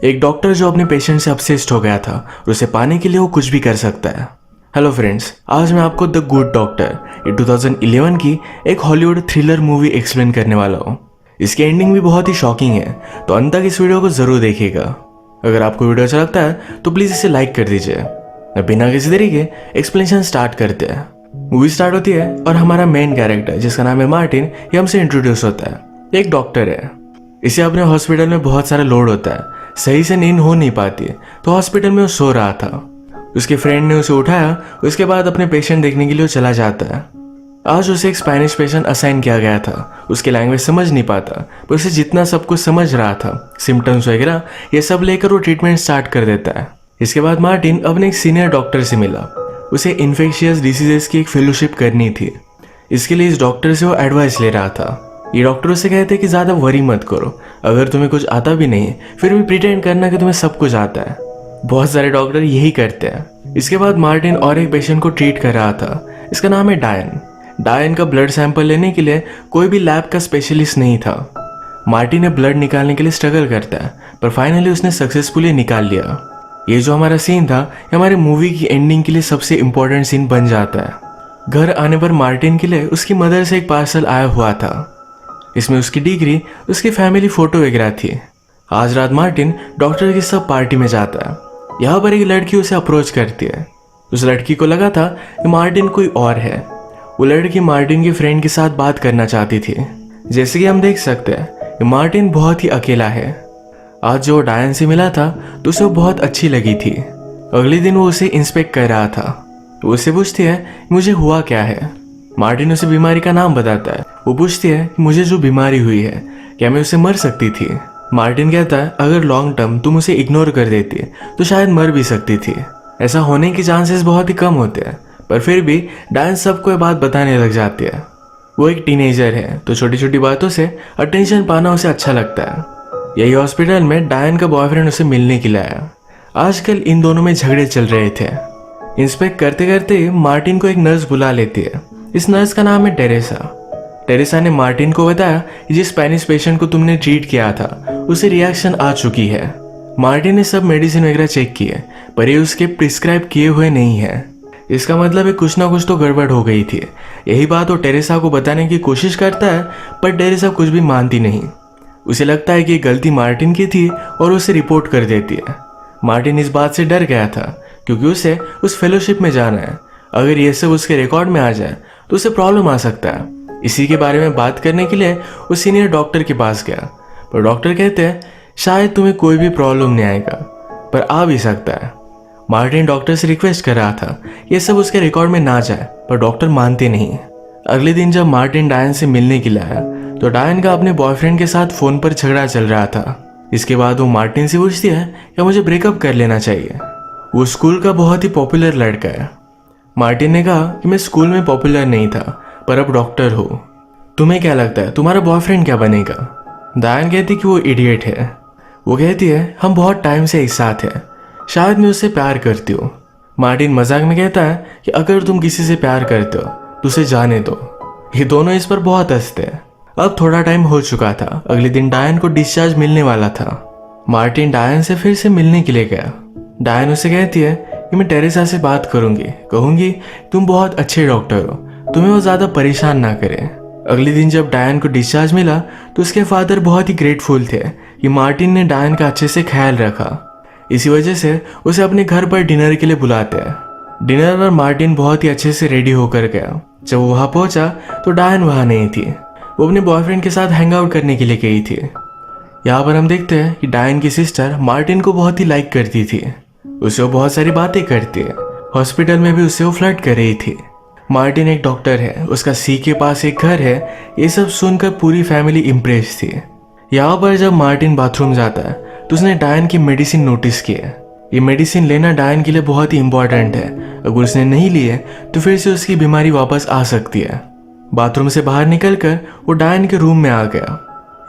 एक डॉक्टर जो अपने पेशेंट से obsessed हो गया था और उसे पाने के लिए वो कुछ भी कर सकता है। हेलो फ्रेंड्स, आज मैं आपको द गुड डॉक्टर ये 2011 की एक हॉलीवुड थ्रिलर मूवी एक्सप्लेन करने वाला हूँ। इसकी एंडिंग भी बहुत ही शॉकिंग है, तो अंत तक इस वीडियो को जरूर देखिएगा। अगर आपको वीडियो अच्छा लगता है तो प्लीज इसे लाइक कर दीजिए। बिना किसी देरी के एक्सप्लेनेशन स्टार्ट करते हैं। मूवी स्टार्ट होती है और हमारा मेन कैरेक्टर जिसका नाम है मार्टिन, ये हमसे इंट्रोड्यूस होता है। एक डॉक्टर है, इसे अपने हॉस्पिटल में बहुत सारा लोड होता है, सही से नींद हो नहीं पाती, तो हॉस्पिटल में वो सो रहा था। उसके फ्रेंड ने उसे उठाया, उसके बाद अपने पेशेंट देखने के लिए वो चला जाता है। आज उसे एक स्पेनिश पेशेंट असाइन किया गया था। उसकी लैंग्वेज समझ नहीं पाता, पर उसे जितना सब कुछ समझ रहा था, सिम्टम्स वगैरह ये सब लेकर वो ट्रीटमेंट स्टार्ट कर देता है। इसके बाद मार्टिन अपने एक सीनियर डॉक्टर से मिला। उसे इन्फेक्शियस डिसीजेस की एक फेलोशिप करनी थी। इसके लिए इस डॉक्टर से वो एडवाइस ले रहा था। ये डॉक्टर उसे कहते हैं कि ज़्यादा वरी मत करो, अगर तुम्हें कुछ आता भी नहीं फिर भी प्रिटेंड करना कि तुम्हें सब कुछ आता है। बहुत सारे डॉक्टर यही करते हैं। इसके बाद मार्टिन और एक पेशेंट को ट्रीट कर रहा था। इसका नाम है डायन। डायन का ब्लड सैंपल लेने के लिए कोई भी लैब का स्पेशलिस्ट नहीं था। मार्टिन ने ब्लड निकालने के लिए स्ट्रगल करता है, पर फाइनली उसने सक्सेसफुली निकाल लिया। ये जो हमारा सीन था, ये हमारे मूवी की एंडिंग के लिए सबसे इम्पोर्टेंट सीन बन जाता है। घर आने पर मार्टिन के लिए उसकी मदर से एक पार्सल आया हुआ था। इसमें उसकी डिग्री, उसकी फैमिली फोटो वगैरह थी। आज रात मार्टिन डॉक्टर की सब पार्टी में जाता है। यहाँ पर एक लड़की उसे अप्रोच करती है। उस लड़की को लगा था कि मार्टिन कोई और है। वो लड़की मार्टिन के फ्रेंड के साथ बात करना चाहती थी। जैसे कि हम देख सकते हैं कि मार्टिन बहुत ही अकेला है। आज जो डायन से मिला था तो उसे वो बहुत अच्छी लगी थी। अगले दिन वो उसे इंस्पेक्ट कर रहा था। वो उससे पूछती है मुझे हुआ क्या है। मार्टिन उसे बीमारी का नाम बताता है। वो पूछती है कि मुझे जो बीमारी हुई है क्या मैं उससे मर सकती थी। मार्टिन कहता है अगर लॉन्ग टर्म तुम उसे इग्नोर कर देती तो शायद मर भी सकती थी। ऐसा होने के चांसेस बहुत ही कम होते हैं, पर फिर भी डायन सबको ये बात बताने लग जाती है। वो एक टीनेजर है, तो छोटी छोटी बातों से अटेंशन पाना उसे अच्छा लगता है। यही हॉस्पिटल में डायन का बॉयफ्रेंड उसे मिलने के लिए आया। आजकल इन दोनों में झगड़े चल रहे थे। इंस्पेक्ट करते करते मार्टिन को एक नर्स बुला लेती है। इस नर्स का नाम है टेरेसा। टेरेसा ने मार्टिन को बताया कि जिस स्पेनिश पेशेंट को तुमने ट्रीट किया था उसे रिएक्शन आ चुकी है। मार्टिन ने सब मेडिसिन वगैरह चेक किए, पर ये उसके प्रिस्क्राइब किए हुए नहीं है। इसका मतलब है कुछ ना कुछ तो गड़बड़ हो गई थी। यही बात वो टेरेसा को बताने की कोशिश करता है, पर टेरेसा कुछ भी मानती नहीं। उसे लगता है कि गलती मार्टिन की थी और उसे रिपोर्ट कर देती है। मार्टिन इस बात से डर गया था क्योंकि उसे उस फेलोशिप में जाना है। अगर ये सब उसके रिकॉर्ड में आ जाए तो उसे प्रॉब्लम आ सकता है। इसी के बारे में बात करने के लिए वो सीनियर डॉक्टर के पास गया, पर डॉक्टर कहते हैं शायद तुम्हें कोई भी प्रॉब्लम नहीं आएगा, पर आ भी सकता है। मार्टिन डॉक्टर से रिक्वेस्ट कर रहा था ये सब उसके रिकॉर्ड में ना जाए, पर डॉक्टर मानते नहीं। अगले दिन जब मार्टिन डायन से मिलने के लिए आया तो डायन का अपने बॉयफ्रेंड के साथ फोन पर झगड़ा चल रहा था। इसके बाद वो मार्टिन से पूछती है कि मुझे ब्रेकअप कर लेना चाहिए। वो स्कूल का बहुत ही पॉपुलर लड़का है। मार्टिन ने कहा कि मैं स्कूल में पॉपुलर नहीं था, पर अब डॉक्टर हो। तुम्हें क्या लगता है तुम्हारा बॉयफ्रेंड क्या बनेगा? डायन कहती कि वो इडियट है। वो कहती है हम बहुत टाइम से एक साथ हैं, शायद मैं उससे प्यार करती हूँ। मार्टिन मजाक में कहता है कि अगर तुम किसी से प्यार करते हो तो उसे जाने दो। ये दोनों इस पर बहुत हंसते हैं। अब थोड़ा टाइम हो चुका था। अगले दिन डायन को डिस्चार्ज मिलने वाला था। मार्टिन डायन से फिर से मिलने के लिए गया। डायन उसे कहती है कि मैं टेरेसा से बात करूंगी, कहूंगी तुम बहुत अच्छे डॉक्टर हो, तुम्हें वो ज्यादा परेशान ना करें। अगले दिन जब डायन को डिस्चार्ज मिला तो उसके फादर बहुत ही ग्रेटफुल थे कि मार्टिन ने डायन का अच्छे से ख्याल रखा। इसी वजह से उसे अपने घर पर डिनर के लिए बुलाते हैं। डिनर पर मार्टिन बहुत ही अच्छे से रेडी होकर गया। जब वो वहां पहुंचा तो डायन वहां नहीं थी। वो अपने बॉयफ्रेंड के साथ हैंग आउट करने के लिए गई थी। यहाँ पर हम देखते हैं कि डायन की सिस्टर मार्टिन को बहुत ही लाइक करती थी। उससे वो बहुत सारी बातें करती है। हॉस्पिटल में भी उससे वो फ्लर्ट कर रही थी। मार्टिन एक डॉक्टर है, उसका सी के पास एक घर है। ये सब सुनकर पूरी फैमिली इम्प्रेस थी। यहाँ पर जब मार्टिन बाथरूम जाता है तो उसने डायन की मेडिसिन नोटिस की है। ये मेडिसिन लेना डायन के लिए बहुत ही इंपॉर्टेंट है। अगर उसने नहीं लिए तो फिर से उसकी बीमारी वापस आ सकती है। बाथरूम से बाहर निकलकर वो डायन के रूम में आ गया।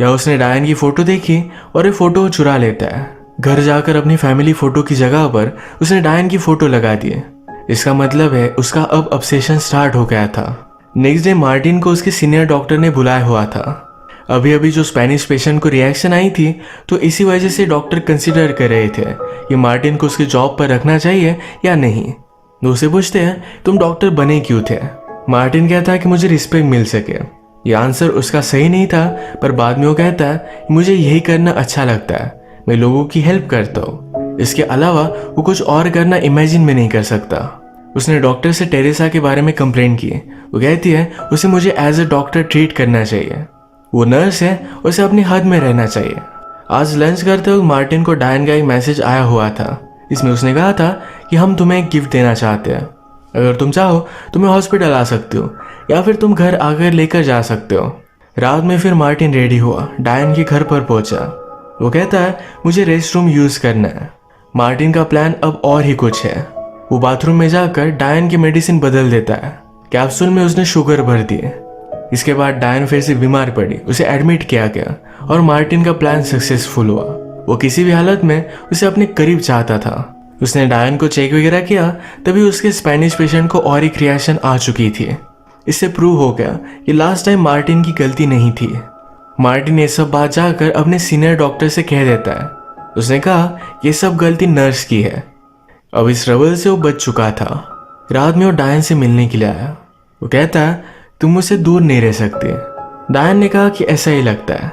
या उसने डायन की फोटो देखी और ये फोटो चुरा लेता है। घर जाकर अपनी फैमिली फोटो की जगह पर उसने डायन की फोटो लगा दी। इसका मतलब है उसका अब ऑब्सेशन स्टार्ट हो गया था। नेक्स्ट डे मार्टिन को उसके सीनियर डॉक्टर ने बुलाया हुआ था। अभी अभी जो स्पेनिश पेशेंट को रिएक्शन आई थी, तो इसी वजह से डॉक्टर कंसिडर कर रहे थे कि मार्टिन को उसकी जॉब पर रखना चाहिए या नहीं। तो उसे पूछते हैं, तुम डॉक्टर बने क्यों थे? मार्टिन कहता है कि मुझे रिस्पेक्ट मिल सके। ये आंसर उसका सही नहीं था, पर बाद में वो कहता है मुझे यही करना अच्छा लगता है, मैं लोगों की हेल्प करता हूँ। इसके अलावा वो कुछ और करना इमेजिन भी नहीं कर सकता। उसने डॉक्टर से टेरेसा के बारे में कंप्लेंट की। वो कहती है उसे मुझे एज ए डॉक्टर ट्रीट करना चाहिए, वो नर्स है, उसे अपनी हद में रहना चाहिए। आज लंच करते वक्त मार्टिन को डायन का एक मैसेज आया हुआ था। इसमें उसने कहा था कि हम तुम्हें एक गिफ्ट देना चाहते हैं, अगर तुम चाहो तो मैं हॉस्पिटल आ सकती हो या फिर तुम घर आकर लेकर जा सकते हो। रात में फिर मार्टिन रेडी हुआ, डायन के घर पर पहुंचा। वो कहता है मुझे रेस्ट रूम यूज करना है। मार्टिन का प्लान अब और ही कुछ है। वो बाथरूम में जाकर डायन की मेडिसिन बदल देता है। कैप्सूल में उसने शुगर भर दिए। इसके बाद डायन फिर से बीमार पड़ी, उसे एडमिट किया गया और मार्टिन का प्लान सक्सेसफुल हुआ। वो किसी भी हालत में उसे अपने करीब चाहता था। उसने डायन को चेक वगैरह किया, तभी उसके स्पेनिश पेशेंट को और एक रिएक्शन आ चुकी थी। इससे प्रूव हो गया कि लास्ट टाइम मार्टिन की गलती नहीं थी। मार्टिन ये सब बात जाकर अपने सीनियर डॉक्टर से कह देता है। उसने कहा ये सब गलती नर्स की है। अब इस रवल से वो बच चुका था। रात में वो डायन से मिलने के लिए आया। वो कहता है तुम मुझसे दूर नहीं रह सकते। डायन ने कहा कि ऐसा ही लगता है।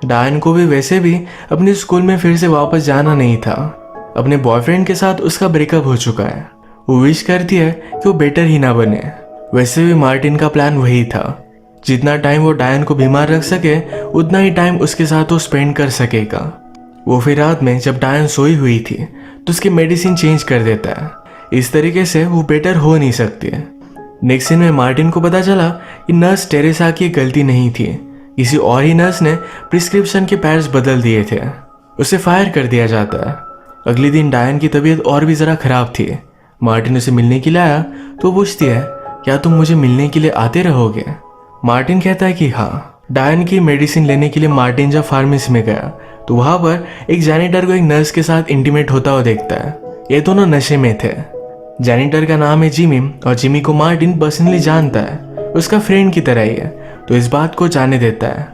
डायन को भी वैसे भी अपने स्कूल में फिर से वापस जाना नहीं था। अपने बॉयफ्रेंड के साथ उसका ब्रेकअप हो चुका है। वो विश करती है कि वो बेटर ही ना बने। वैसे भी मार्टिन का प्लान वही था, जितना टाइम वो डायन को बीमार रख सके उतना ही टाइम उसके साथ वो स्पेंड कर सकेगा। वो फिर रात में जब डायन सोई हुई थी तो उसकी मेडिसिन चेंज कर देता है। इस तरीके से वो बेटर हो नहीं सकती। नेक्स्ट सीन में मार्टिन को पता चला कि नर्स टेरेसा की गलती नहीं थी, किसी और ही नर्स ने प्रिस्क्रिप्शन के पैड्स बदल दिए थे। उसे फायर कर दिया जाता है। अगले दिन डायन की तबीयत और भी ज़रा खराब थी। मार्टिन उसे मिलने के लिए आया तो पूछती है क्या तुम मुझे मिलने के लिए आते रहोगे? मार्टिन कहता है कि हाँ। डायन की मेडिसिन लेने के लिए मार्टिन जब फार्मेसी में गया तो वहाँ पर एक जैनिटर को एक नर्स के साथ इंटीमेट होता हुआ देखता है। ये दोनों नशे में थे। जैनिटर का नाम है जिमी और जिमी को मार्टिन पर्सनली जानता है, उसका फ्रेंड की तरह ही है, तो इस बात को जाने देता है।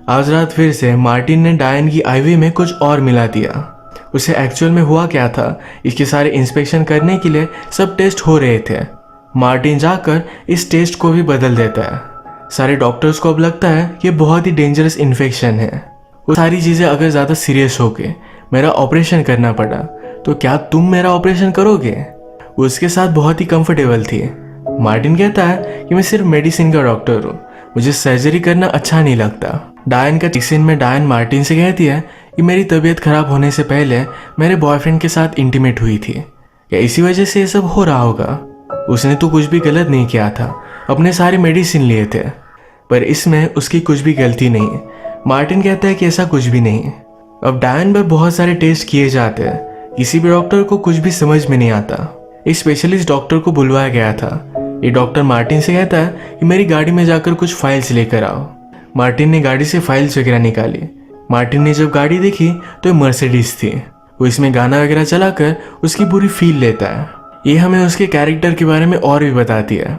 आज रात फिर से मार्टिन ने डायन की आईवी में कुछ और मिला दिया। उसे एक्चुअल में हुआ क्या था, इसके सारे इंस्पेक्शन करने के लिए सब टेस्ट हो रहे थे। मार्टिन जाकर इस टेस्ट को भी बदल देता है। सारे डॉक्टर्स को अब लगता है कि बहुत ही डेंजरस इन्फेक्शन है। वो सारी चीज़ें अगर ज़्यादा सीरियस हो गए, मेरा ऑपरेशन करना पड़ा, तो क्या तुम मेरा ऑपरेशन करोगे? वो उसके साथ बहुत ही कंफर्टेबल थी। मार्टिन कहता है कि मैं सिर्फ मेडिसिन का डॉक्टर हूँ, मुझे सर्जरी करना अच्छा नहीं लगता। डायन का सीन में डायन मार्टिन से कहती है कि मेरी तबीयत खराब होने से पहले मेरे बॉयफ्रेंड के साथ इंटीमेट हुई थी, क्या इसी वजह से ये सब हो रहा होगा? उसने तो कुछ भी गलत नहीं किया था, अपने सारे मेडिसिन लिए थे, पर इसमें उसकी कुछ भी गलती नहीं। मार्टिन कहता है कि ऐसा कुछ भी नहीं। अब डायन पर बहुत सारे टेस्ट किए जाते हैं, किसी भी डॉक्टर को कुछ भी समझ में नहीं आता। एक स्पेशलिस्ट डॉक्टर को बुलवाया गया था। ये डॉक्टर मार्टिन से कहता है कि मेरी गाड़ी में जाकर कुछ फाइल्स लेकर आओ। मार्टिन ने गाड़ी से फाइल्स वगैरह निकाली। मार्टिन ने जब गाड़ी देखी तो मर्सिडीज थी। वो इसमें गाना वगैरह चलाकर उसकी पूरी फील लेता है। ये हमें उसके कैरेक्टर के बारे में और भी बताती है।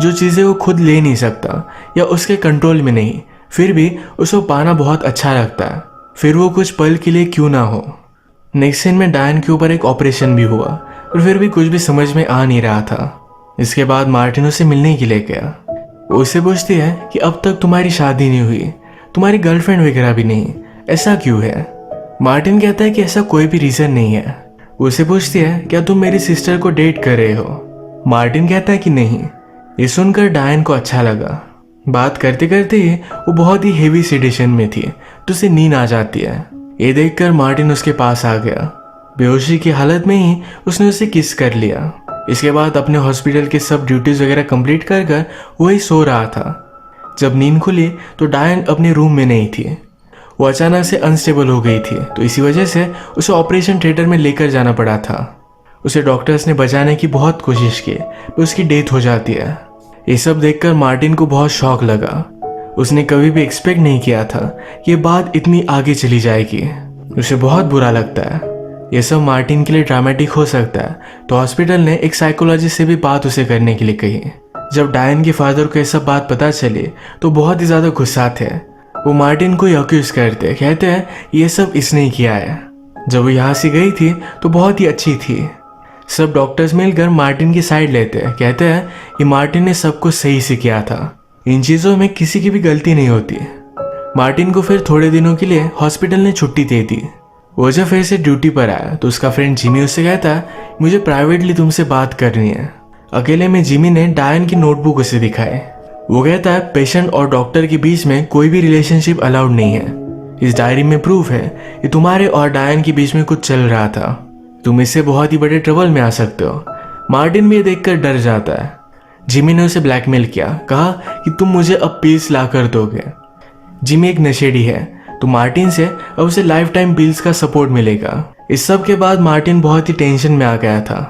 जो चीज़ें वो खुद ले नहीं सकता या उसके कंट्रोल में नहीं, फिर भी उसको पाना बहुत अच्छा लगता है, फिर वो कुछ पल के लिए क्यों ना हो। नेक्स्ट सीन में डायन के ऊपर एक ऑपरेशन भी हुआ, और फिर भी कुछ भी समझ में आ नहीं रहा था। इसके बाद मार्टिन उसे मिलने के लिए गया। वो उससे पूछती है कि अब तक तुम्हारी शादी नहीं हुई, तुम्हारी गर्लफ्रेंड वगैरह भी नहीं, ऐसा क्यों है? मार्टिन कहता है कि ऐसा कोई भी रीज़न नहीं है। वो उससे पूछती है क्या तुम मेरी सिस्टर को डेट कर रहे हो? मार्टिन कहता है कि नहीं। ये सुनकर डायन को अच्छा लगा। बात करते करते ही वो बहुत ही हेवी सेडेशन में थी, तो उसे नींद आ जाती है। ये देखकर मार्टिन उसके पास आ गया। बेहोशी की हालत में ही उसने उसे किस कर लिया। इसके बाद अपने हॉस्पिटल के सब ड्यूटीज वगैरह कंप्लीट कर वही सो रहा था। जब नींद खुली तो डायन अपने रूम में नहीं थी। वो अचानक से अनस्टेबल हो गई थी, तो इसी वजह से उसे ऑपरेशन थिएटर में लेकर जाना पड़ा था। उसे डॉक्टर्स ने बचाने की बहुत कोशिश की, पर उसकी डेथ हो जाती है। ये सब देखकर मार्टिन को बहुत शॉक लगा। उसने कभी भी एक्सपेक्ट नहीं किया था कि ये बात इतनी आगे चली जाएगी। उसे बहुत बुरा लगता है। ये सब मार्टिन के लिए ड्रामेटिक हो सकता है, तो हॉस्पिटल ने एक साइकोलॉजिस्ट से भी बात उसे करने के लिए कही। जब डायन के फादर को ये सब बात पता चली तो बहुत ही ज़्यादा गुस्सा थे। वो मार्टिन को अक्यूज करते, कहते हैं ये सब इसने ही किया है। जब वो यहाँ से गई थी तो बहुत ही अच्छी थी। सब डॉक्टर्स मिलकर मार्टिन की साइड लेते हैं, कहते हैं कि मार्टिन ने सब कुछ सही से किया था, इन चीज़ों में किसी की भी गलती नहीं होती। मार्टिन को फिर थोड़े दिनों के लिए हॉस्पिटल ने छुट्टी दे दी। वो जब फिर से ड्यूटी पर आया तो उसका फ्रेंड जिमी उससे कहता है मुझे प्राइवेटली तुमसे बात करनी है। अकेले में जिमी ने डायन की नोटबुक उसे दिखाई। वो कहता है पेशेंट और डॉक्टर के बीच में कोई भी रिलेशनशिप अलाउड नहीं है। इस डायरी में प्रूफ है कि तुम्हारे और डायन के बीच में कुछ चल रहा था, तुम इससे बहुत ही बड़े ट्रबल में आ सकते हो। मार्टिन भी ये देखकर डर जाता है। जिमी ने उसे ब्लैकमेल किया, कहा कि तुम मुझे अब पिल्स ला कर दोगे। जिमी एक नशेड़ी है तो मार्टिन से अब उसे लाइफ टाइम पिल्स का सपोर्ट मिलेगा। इस सब के बाद मार्टिन बहुत ही टेंशन में आ गया था।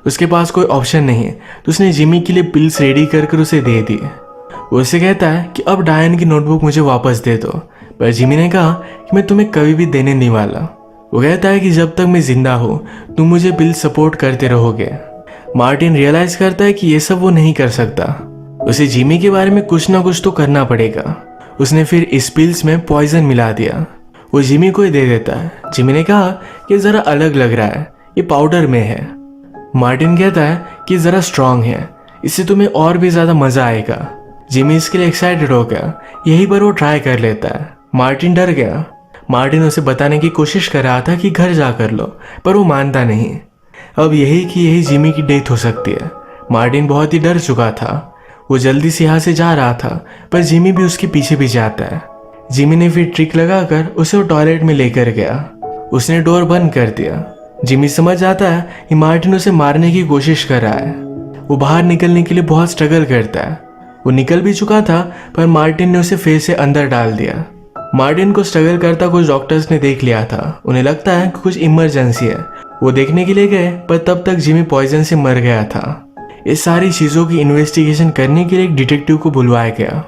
उसके पास कोई ऑप्शन नहीं है तो उसने जिमी के लिए पिल्स रेडी कर उसे दे दी। वो उसे कहता है कि अब डायन की नोटबुक मुझे वापस दे दो, पर जिमी ने कहा कि मैं तुम्हें कभी भी देने नहीं वाला। वो कहता है कि जब तक मैं जिंदा हूँ तुम मुझे पिल्स सपोर्ट करते रहोगे। मार्टिन रियलाइज करता है कि ये सब वो नहीं कर सकता, उसे जिमी के बारे में कुछ ना कुछ तो करना पड़ेगा। उसने फिर इस पिल्स में पॉइजन मिला दिया। वो जिमी को ही दे देता है। जिमी ने कहा कि जरा अलग लग रहा है, ये पाउडर में है। मार्टिन कहता है कि जरा स्ट्रांग है, इससे तुम्हें और भी ज्यादा मजा आएगा। जिमी इसके लिए एक्साइटेड हो गया। यहीं पर वो ट्राई कर लेता है। मार्टिन डर गया। मार्टिन उसे बताने की कोशिश कर रहा था कि घर जाकर लो, पर वो मानता नहीं। अब यही जिमी की डेथ हो सकती है। मार्टिन बहुत ही डर चुका था। वो जल्दी से यहाँ से जा रहा था, पर जिमी भी उसके पीछे पीछे आता है। जिमी ने फिर ट्रिक लगाकर उसे वो टॉयलेट में लेकर गया। उसने डोर बंद कर दिया। जिमी समझ जाता है कि मार्टिन उसे मारने की कोशिश कर रहा है। वो बाहर निकलने के लिए बहुत स्ट्रगल करता है। वो निकल भी चुका था, पर मार्टिन ने उसे फिर से अंदर डाल दिया। मार्टिन को स्ट्रगल करता कुछ डॉक्टर्स ने देख लिया था। उन्हें लगता है कि कुछ इमरजेंसी है। वो देखने के लिए गए, पर तब तक जिमी पॉइजन से मर गया था। इस सारी चीज़ों की इन्वेस्टिगेशन करने के लिए एक डिटेक्टिव को बुलवाया गया।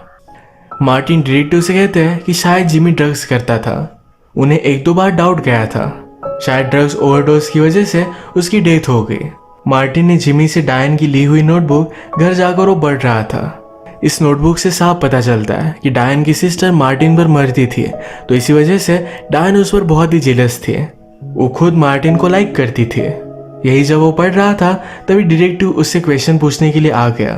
मार्टिन डिटेक्टिव से कहते हैं कि शायद जिमी ड्रग्स करता था। उन्हें एक दो बार डाउट गया था, शायद ड्रग्स ओवरडोज की वजह से उसकी डेथ हो गई। मार्टिन ने जिमी से डायन की ली हुई नोटबुक घर जाकर वो पढ़ रहा था। इस नोटबुक से साफ पता चलता है कि डायन की सिस्टर मार्टिन पर मरती थी, तो इसी वजह से डायन उस पर बहुत ही जेलस थी। वो खुद मार्टिन को लाइक करती थी। यही जब वो पढ़ रहा था तभी डिटेक्टिव उससे क्वेश्चन पूछने के लिए आ गया।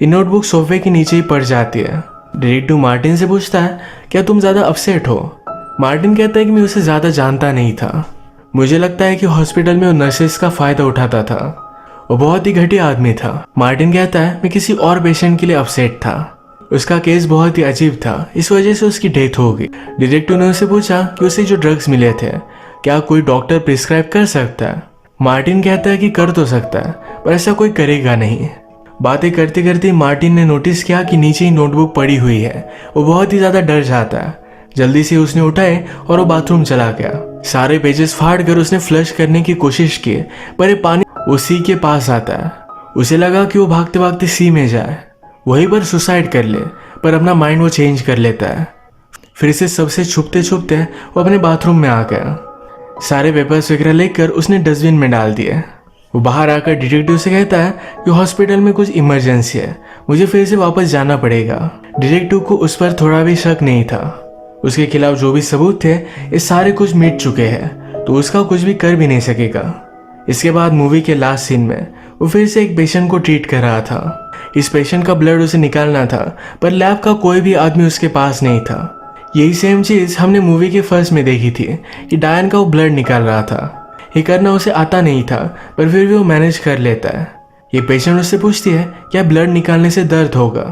ये नोटबुक सोफे के नीचे ही पड़ जाती है। डिटेक्टिव मार्टिन से पूछता है क्या तुम ज़्यादा अपसेट हो। मार्टिन कहता है कि मैं उसे ज़्यादा जानता नहीं था। मुझे लगता है कि हॉस्पिटल में वो नर्सेस का फ़ायदा उठाता था। वो बहुत ही घटिया आदमी था। मार्टिन कहता है मैं किसी और पेशेंट के लिए अपसेट था। उसका केस बहुत ही अजीब था, इस वजह से उसकी डेथ हो गई। डिटेक्टिव ने उससे पूछा कि उसे जो ड्रग्स मिले थे क्या कोई डॉक्टर प्रिस्क्राइब कर सकता है। मार्टिन कहता है कि कर तो सकता है, पर ऐसा कोई करेगा नहीं। बातें करते करते मार्टिन ने नोटिस किया कि नीचे ही नोटबुक पड़ी हुई है। वो बहुत ही ज़्यादा डर जाता है। जल्दी से उसने उठाए और वो बाथरूम चला गया। सारे पेजेस फाड़ कर उसने फ्लश करने की कोशिश की, पर ये पानी उसी के पास आता है। उसे लगा कि वो भागते भागते सी में जाए, वहीं पर सुसाइड कर ले, पर अपना माइंड वो चेंज कर लेता है। फिर से सबसे छुपते छुपते वो अपने बाथरूम में आ गया। सारे पेपर्स वगैरह लेकर उसने डस्टबिन में डाल दिए। वो बाहर आकर डिटेक्टिव से कहता है कि हॉस्पिटल में कुछ इमरजेंसी है, मुझे फिर से वापस जाना पड़ेगा। डिटेक्टिव को उस पर थोड़ा भी शक नहीं था। उसके खिलाफ जो भी सबूत थे ये सारे कुछ मिट चुके हैं, तो उसका कुछ भी कर भी नहीं सकेगा। इसके बाद मूवी के लास्ट सीन में वो फिर से एक पेशेंट को ट्रीट कर रहा था। इस पेशेंट का ब्लड उसे निकालना था, पर लैब का कोई भी आदमी उसके पास नहीं था। यही सेम चीज़ हमने मूवी के फर्स्ट में देखी थी कि डायन का वो ब्लड निकाल रहा था। ये करना उसे आता नहीं था, पर फिर भी वो मैनेज कर लेता है। ये पेशेंट उससे पूछती है क्या ब्लड निकालने से दर्द होगा।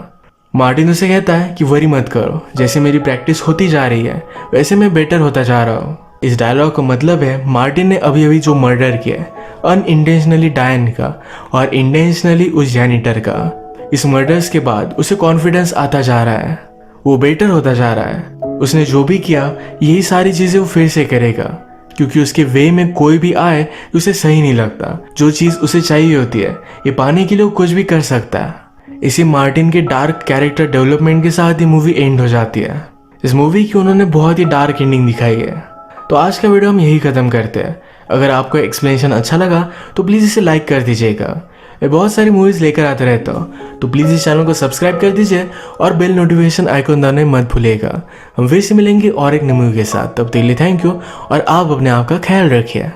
मार्टिन उसे कहता है कि वरी मत करो, जैसे मेरी प्रैक्टिस होती जा रही है वैसे मैं बेटर होता जा रहा हूँ। इस डायलॉग का मतलब है मार्टिन ने अभी अभी जो मर्डर किया अनइंटेंशनली डायन का और इंटेंशनली उस जैनिटर का, इस मर्डर्स के बाद उसे कॉन्फिडेंस आता जा रहा है, वो बेटर होता जा रहा है। उसने जो भी किया यही सारी चीज़ें वो फिर से करेगा, क्योंकि उसके वे में कोई भी आए तो उसे सही नहीं लगता। जो चीज़ उसे चाहिए होती है ये पाने के लिए वो कुछ भी कर सकता है। इसी मार्टिन के डार्क कैरेक्टर डेवलपमेंट के साथ ये मूवी एंड हो जाती है। इस मूवी की उन्होंने बहुत ही डार्क एंडिंग दिखाई है। तो आज का वीडियो हम यही ख़त्म करते हैं। अगर आपको एक्सप्लेनेशन अच्छा लगा तो प्लीज़ इसे लाइक कर दीजिएगा। मैं बहुत सारी मूवीज़ लेकर आता रहता हूँ, तो प्लीज़ इस चैनल को सब्सक्राइब कर दीजिए और बेल नोटिफिकेशन आइकन दबाना मत भूलिएगा। हम फिर से मिलेंगे और एक नई मूवी के साथ, तब तक के लिए थैंक यू और आप अपने आप का ख्याल रखिए।